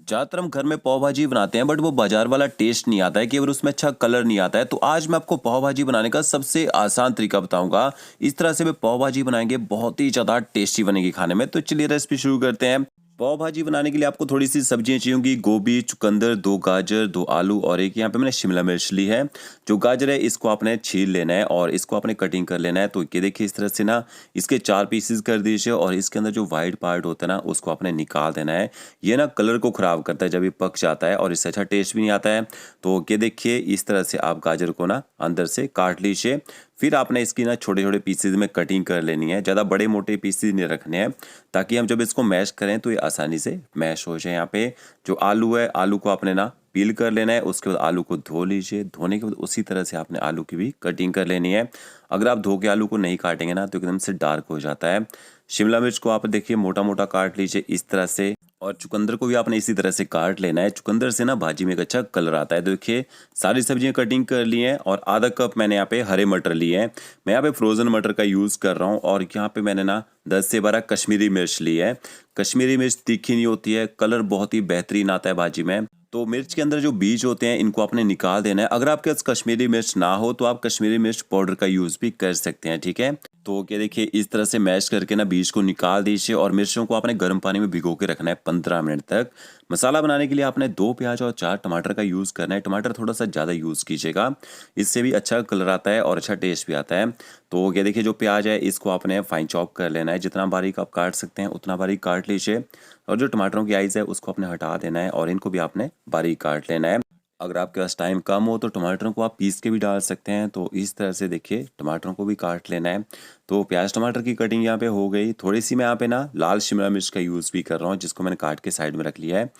ज़्यादातर हम घर में पाव भाजी बनाते हैं बट वो बाजार वाला टेस्ट नहीं आता है, केवल उसमें अच्छा कलर नहीं आता है। तो आज मैं आपको पाव भाजी बनाने का सबसे आसान तरीका बताऊंगा। इस तरह से भी पाव भाजी बनाएंगे, बहुत ही ज़्यादा टेस्टी बनेगी खाने में। तो चलिए रेसिपी शुरू करते हैं। पाव भाजी बनाने के लिए आपको थोड़ी सी सब्जियां चाहिए होंगी। गोभी, चुकंदर, 2 गाजर, 2 आलू और एक यहाँ पे मैंने शिमला मिर्च ली है। जो गाजर है इसको आपने छील लेना है और इसको आपने कटिंग कर लेना है। तो ये देखिए इस तरह से ना इसके 4 पीसेस कर दीजिए और इसके अंदर जो वाइट पार्ट होता है ना उसको आपने निकाल देना है। ये ना कलर को ख़राब करता है जब ये पक जाता है और इससे अच्छा टेस्ट भी नहीं आता है। तो ये देखिए इस तरह से आप गाजर को ना अंदर से काट लीजिए। फिर आपने इसकी ना छोटे छोटे पीसेज में कटिंग कर लेनी है। ज़्यादा बड़े मोटे पीसेज नहीं रखने हैं ताकि हम जब इसको मैश करें तो ये आसानी से मैश हो जाए। यहाँ पे जो आलू है, आलू को आपने ना पील कर लेना है। उसके बाद आलू को धो लीजिए। धोने के बाद उसी तरह से आपने आलू की भी कटिंग कर लेनी है। अगर आप धो के आलू को नहीं काटेंगे ना तो एकदम से डार्क हो जाता है। शिमला मिर्च को आप देखिए मोटा मोटा काट लीजिए इस तरह से। और चुकंदर को भी आपने इसी तरह से काट लेना है। चुकंदर से ना भाजी में एक अच्छा कलर आता है। देखिए सारी सब्जियां कटिंग कर ली हैं और आधा कप मैंने यहाँ पे हरे मटर लिए हैं। मैं यहाँ पे फ्रोज़न मटर का यूज़ कर रहा हूँ। और यहाँ पे मैंने ना 10 से 12 कश्मीरी मिर्च ली है। कश्मीरी मिर्च तीखी नहीं होती है, कलर बहुत ही बेहतरीन आता है भाजी में। तो मिर्च के अंदर जो बीज होते हैं इनको आपने निकाल देना है। अगर आपके पास कश्मीरी मिर्च ना हो तो आप कश्मीरी मिर्च पाउडर का यूज़ भी कर सकते हैं, ठीक है। तो क्या देखिए इस तरह से मैश करके ना बीज को निकाल दीजिए और मिर्चों को आपने गर्म पानी में भिगो के रखना है 15 मिनट तक। मसाला बनाने के लिए आपने 2 प्याज और 4 टमाटर का यूज़ करना है। टमाटर थोड़ा सा ज़्यादा यूज़ कीजिएगा, इससे भी अच्छा कलर आता है और अच्छा टेस्ट भी आता है। तो ये देखिए जो प्याज है इसको आपने फाइन चॉप कर लेना है। जितना बारीक आप काट सकते हैं उतना बारीक काट लीजिए। और जो टमाटरों की आइज़ है उसको आपने हटा देना है और इनको भी आपने बारीक काट लेना है। अगर आपके पास टाइम कम हो तो टमाटरों को आप पीस के भी डाल सकते हैं। तो इस तरह से देखिए टमाटरों को भी काट लेना है। तो प्याज टमाटर की कटिंग यहाँ पे हो गई। थोड़ी सी मैं यहाँ पे ना लाल शिमला मिर्च का यूज़ भी कर रहा हूँ जिसको मैंने काट के साइड में रख लिया है।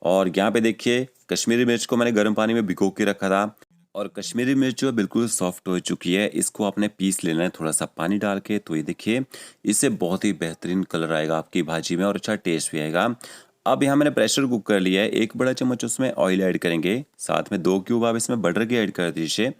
और यहाँ पे देखिए कश्मीरी मिर्च को मैंने गर्म पानी में भिगो के रखा था और कश्मीरी मिर्च जो है बिल्कुल सॉफ्ट हो चुकी है। इसको आपने पीस लेना है थोड़ा सा पानी डाल के। तो ये देखिए इससे बहुत ही बेहतरीन कलर आएगा आपकी भाजी में और अच्छा टेस्ट भी आएगा। अब यहाँ मैंने प्रेशर कुक कर लिया है। 1 बड़ा चम्मच उसमें ऑयल ऐड करेंगे, साथ में 2 क्यूब आप इसमें बटर के ऐड कर दीजिए।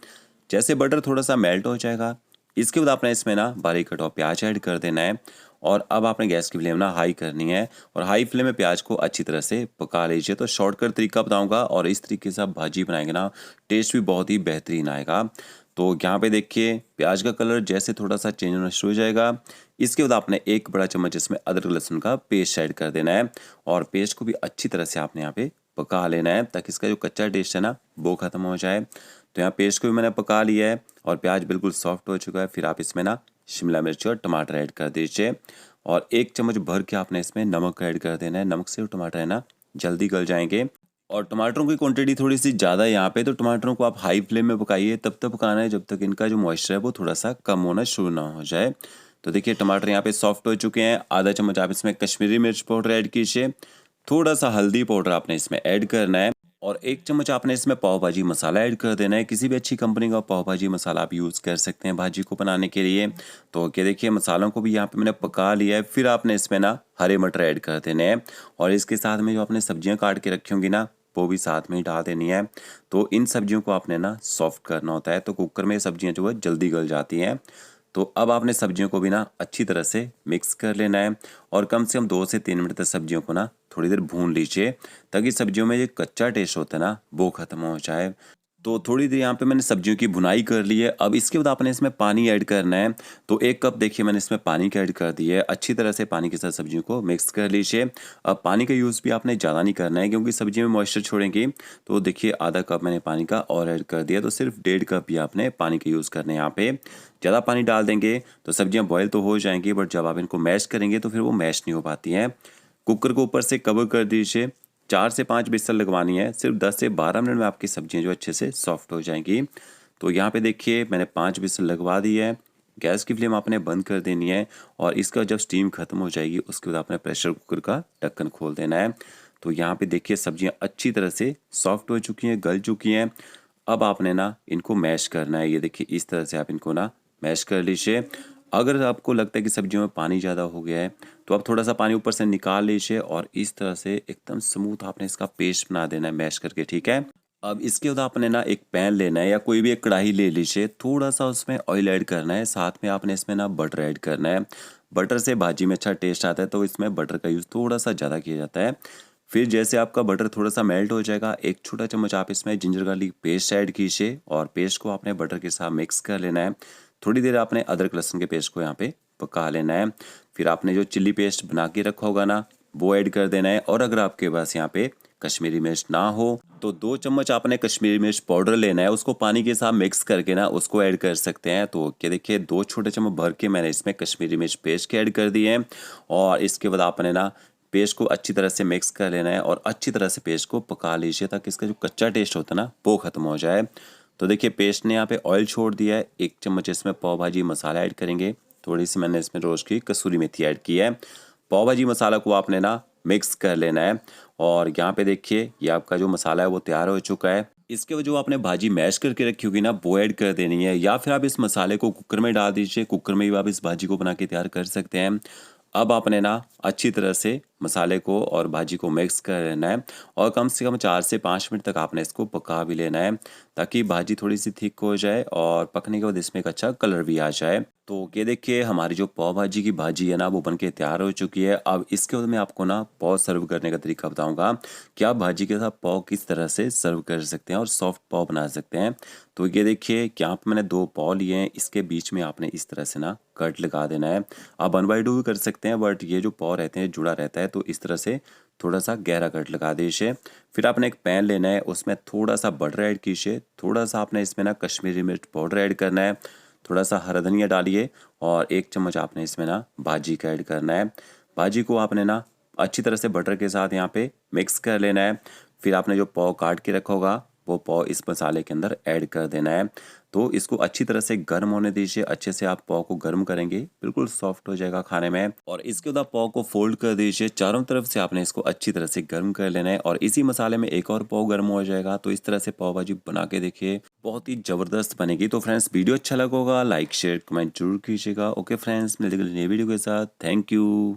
जैसे बटर थोड़ा सा मेल्ट हो जाएगा इसके बाद आपने इसमें ना बारीक कटा हुआ प्याज ऐड कर देना है। और अब आपने गैस की फ्लेम ना हाई करनी है और हाई फ्लेम में प्याज को अच्छी तरह से पका लीजिए। तो शॉर्टकट तरीका बताऊंगा और इस तरीके से आप भाजी बनाएंगे ना टेस्ट भी बहुत ही बेहतरीन आएगा। तो यहाँ पे देखिए प्याज का कलर जैसे थोड़ा सा चेंज होना शुरू हो जाएगा इसके बाद आपने 1 बड़ा चम्मच इसमें अदरक लहसुन का पेस्ट ऐड कर देना है। और पेस्ट को भी अच्छी तरह से आपने यहाँ पे पका लेना है ताकि इसका जो कच्चा टेस्ट है ना वो ख़त्म हो जाए। तो यहाँ पेस्ट को भी मैंने पका लिया है और प्याज बिल्कुल सॉफ्ट हो चुका है। फिर आप इसमें ना शिमला मिर्च और टमाटर ऐड कर दीजिए और 1 चम्मच भर के आपने इसमें नमक ऐड कर देना है। नमक से टमाटर है ना जल्दी गल जाएंगे। और टमाटरों की क्वांटिटी थोड़ी सी ज़्यादा है यहाँ पे। तो टमाटरों को आप हाई फ्लेम में पकाइए, तब तक पकाना है जब तक इनका जो मॉइस्चर है वो थोड़ा सा कम होना शुरू ना हो जाए। तो देखिए टमाटर यहाँ पे सॉफ्ट हो चुके हैं। आधा चम्मच आप इसमें कश्मीरी मिर्च पाउडर ऐड कीजिए। थोड़ा सा हल्दी पाउडर आपने इसमें ऐड करना है और 1 चम्मच आपने इसमें पाव भाजी मसाला ऐड कर देना है। किसी भी अच्छी कंपनी का पाव भाजी मसाला आप यूज़ कर सकते हैं भाजी को बनाने के लिए। तो क्या देखिए मसालों को भी यहाँ पे मैंने पका लिया है। फिर आपने इसमें ना हरे मटर ऐड कर देने हैं और इसके साथ में जो आपने सब्जियाँ काट के रखी होंगी ना वो भी साथ में ही डाल देनी है। तो इन सब्जियों को आपने ना सॉफ्ट करना होता है। तो कुकर में सब्जियाँ जो है जल्दी गल जाती हैं। तो अब आपने सब्जियों को भी ना अच्छी तरह से मिक्स कर लेना है और कम से कम 2 से 3 मिनट तक सब्जियों को ना थोड़ी देर भून लीजिए ताकि सब्जियों में जो कच्चा टेस्ट होता है ना वो ख़त्म हो जाए। तो थोड़ी देर यहाँ पे मैंने सब्जियों की भुनाई कर ली है। अब इसके बाद आपने इसमें पानी ऐड करना है। तो 1 कप देखिए मैंने इसमें पानी का ऐड कर दिया है। अच्छी तरह से पानी के साथ सब्जियों को मिक्स कर लीजिए। अब पानी का यूज़ भी आपने ज़्यादा नहीं करना है क्योंकि सब्जी में मॉइस्चर छोड़ेंगी। तो देखिए आधा कप मैंने पानी का और ऐड कर दिया। तो सिर्फ 1.5 कप ही आपने पानी का यूज़ करना है यहाँ पे। ज़्यादा पानी डाल देंगे तो सब्जियाँ बॉयल तो हो जाएंगी बट जब आप इनको मैश करेंगे तो फिर वो मैश नहीं हो पाती हैं। कुकर को ऊपर से कवर कर दीजिए। 4 से 5 विसल लगवानी है। सिर्फ 10 से 12 मिनट में आपकी सब्जियां जो अच्छे से सॉफ्ट हो जाएंगी। तो यहाँ पे देखिए मैंने 5 विसल लगवा दी है। गैस की फ्लेम आपने बंद कर देनी है और इसका जब स्टीम खत्म हो जाएगी उसके बाद आपने प्रेशर कुकर का ढक्कन खोल देना है। तो यहाँ पे देखिए सब्जियां अच्छी तरह से सॉफ्ट हो चुकी हैं, गल चुकी हैं। अब आपने ना इनको मैश करना है। ये देखिए इस तरह से आप इनको ना मैश कर लीजिए। अगर आपको लगता है कि सब्जियों में पानी ज़्यादा हो गया है तो आप थोड़ा सा पानी ऊपर से निकाल लीजिए और इस तरह से एकदम स्मूथ आपने इसका पेस्ट बना देना है मैश करके, ठीक है। अब इसके बाद आपने ना एक पैन लेना है या कोई भी एक कढ़ाई ले लीजिए। थोड़ा सा उसमें ऑयल ऐड करना है, साथ में आपने इसमें ना बटर ऐड करना है। बटर से भाजी में अच्छा टेस्ट आता है तो इसमें बटर का यूज़ थोड़ा सा ज़्यादा किया जाता है। फिर जैसे आपका बटर थोड़ा सा मेल्ट हो जाएगा, एक छोटा चम्मच आप इसमें जिंजर गार्लिक पेस्ट ऐड कीजिए और पेस्ट को आपने बटर के साथ मिक्स कर लेना है। थोड़ी देर आपने अदरक लहसुन के पेस्ट को यहाँ पे पका लेना है। फिर आपने जो चिल्ली पेस्ट बना के रखा होगा ना, वो ऐड कर देना है। और अगर आपके पास यहाँ पे कश्मीरी मिर्च ना हो तो 2 चम्मच आपने कश्मीरी मिर्च पाउडर लेना है, उसको पानी के साथ मिक्स करके ना उसको ऐड कर सकते हैं। तो क्या देखिए 2 छोटे चम्मच भर के मैंने इसमें कश्मीरी मिर्च पेस्ट के ऐड कर दिए हैं। और इसके बाद आपने ना पेस्ट को अच्छी तरह से मिक्स कर लेना है और अच्छी तरह से पेस्ट को पका लीजिए ताकि इसका जो कच्चा टेस्ट होता है ना वो ख़त्म हो जाए। तो देखिए पेस्ट ने यहाँ पे ऑयल छोड़ दिया है। 1 चम्मच इसमें पाव भाजी मसाला ऐड करेंगे। थोड़ी सी मैंने इसमें रोस्ट की कसूरी मेथी ऐड की है। पाव भाजी मसाला को आपने ना मिक्स कर लेना है। और यहाँ पे देखिए ये आपका जो मसाला है वो तैयार हो चुका है। इसके बाद जो आपने भाजी मैश करके रखी होगी ना वो ऐड कर देनी है, या फिर आप इस मसाले को कुकर में डाल दीजिए। कुकर में भी आप इस भाजी को बना के तैयार कर सकते हैं। अब आपने ना अच्छी तरह से मसाले को और भाजी को मिक्स कर लेना है और कम से कम 4 से 5 मिनट तक आपने इसको पका भी लेना है ताकि भाजी थोड़ी सी थिक हो जाए और पकने के बाद इसमें एक अच्छा कलर भी आ जाए। तो ये देखिए हमारी जो पाव भाजी की भाजी है ना वो बनके तैयार हो चुकी है। अब इसके बाद मैं आपको ना पाव सर्व करने का तरीका बताऊंगा कि आप भाजी के साथ पाव किस तरह से सर्व कर सकते हैं और सॉफ्ट पाव बना सकते हैं। तो ये देखिए कि यहाँ पे मैंने 2 पाव लिए हैं, इसके बीच में आपने इस तरह से ना कट लगा देना है। आप 1/2 भी कर सकते हैं, बट ये जो पाव रहते हैं जुड़ा रहता है तो इस तरह से थोड़ा सा गहरा कट लगा दीजिए। फिर आपने एक पैन लेना है, उसमें थोड़ा सा बटर ऐड कीजिए। थोड़ा सा आपने इसमें ना कश्मीरी मिर्च पाउडर ऐड करना है। थोड़ा सा हरा धनिया डालिए और 1 चम्मच आपने इसमें ना भाजी का ऐड करना है। भाजी को आपने ना अच्छी तरह से बटर के साथ यहाँ पे मिक्स कर लेना है। फिर आपने जो पाव काट के रखा होगा वो पाव इस मसाले के अंदर ऐड कर देना है। तो इसको अच्छी तरह से गर्म होने दीजिए। अच्छे से आप पाव को गर्म करेंगे बिल्कुल सॉफ्ट हो जाएगा खाने में। और इसके बाद आप पाव को फोल्ड कर दीजिए। चारों तरफ से आपने इसको अच्छी तरह से गर्म कर लेना है और इसी मसाले में एक और पाव गर्म हो जाएगा। तो इस तरह से पाव भाजी बना के देखिए, बहुत ही ज़बरदस्त बनेगी। तो फ्रेंड्स वीडियो अच्छा लगा होगा लाइक शेयर कमेंट जरूर कीजिएगा। ओके फ्रेंड्स, मिलते हैं नई वीडियो के साथ। Thank you.